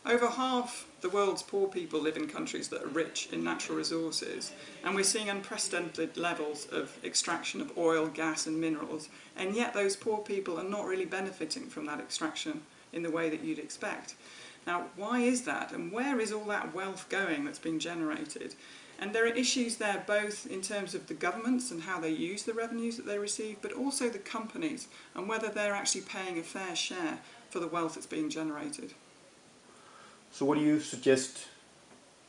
Over half the world's poor people live in countries that are rich in natural resources, and we're seeing unprecedented levels of extraction of oil, gas and minerals, and yet those poor people are not really benefiting from that extraction in the way that you'd expect. Now, why is that, and where is all that wealth going that's being generated? And there are issues there both in terms of the governments and how they use the revenues that they receive, but also the companies and whether they're actually paying a fair share for the wealth that's being generated. So what do you suggest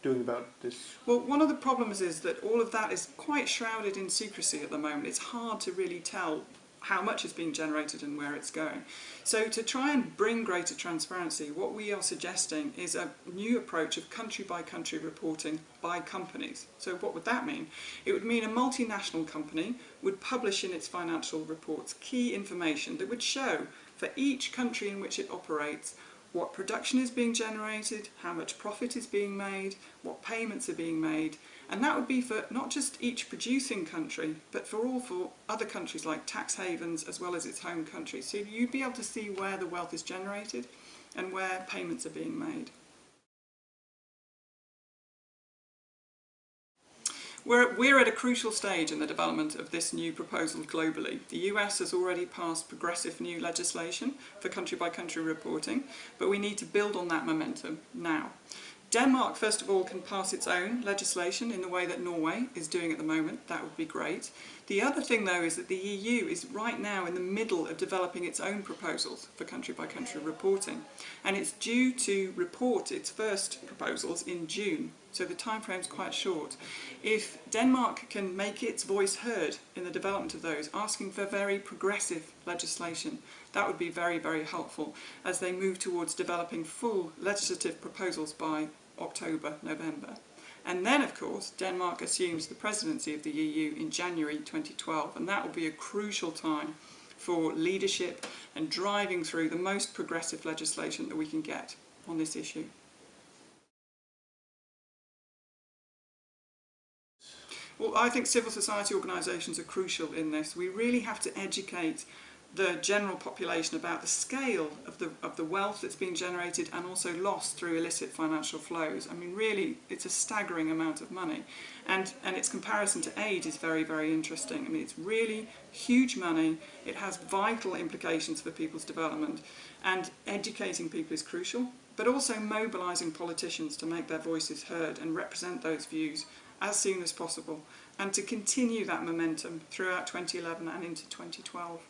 doing about this? Well, one of the problems is that all of that is quite shrouded in secrecy at the moment. It's hard to really tell how much is being generated and where it's going. So to try and bring greater transparency, what we are suggesting is a new approach of country-by-country reporting by companies. So what would that mean? It would mean a multinational company would publish in its financial reports key information that would show for each country in which it operates what production is being generated, how much profit is being made, what payments are being made, and that would be for not just each producing country, but for other countries like tax havens as well as its home country. So you'd be able to see where the wealth is generated and where payments are being made. We're at a crucial stage in the development of this new proposal globally. The US has already passed progressive new legislation for country-by-country reporting, but we need to build on that momentum now. Denmark, first of all, can pass its own legislation in the way that Norway is doing at the moment. That would be great. The other thing, though, is that the EU is right now in the middle of developing its own proposals for country-by-country reporting, and it's due to report its first proposals in June. So the timeframe is quite short. If Denmark can make its voice heard in the development of those, asking for very progressive legislation, that would be very, very helpful as they move towards developing full legislative proposals by October, November. And then, of course, Denmark assumes the presidency of the EU in January 2012, and that will be a crucial time for leadership and driving through the most progressive legislation that we can get on this issue. Well, I think civil society organisations are crucial in this. We really have to educate the general population about the scale of the wealth that's being generated and also lost through illicit financial flows. I mean, really, it's a staggering amount of money. And its comparison to aid is very, very interesting. I mean, it's really huge money. It has vital implications for people's development. And educating people is crucial, but also mobilising politicians to make their voices heard and represent those views as soon as possible, and to continue that momentum throughout 2011 and into 2012.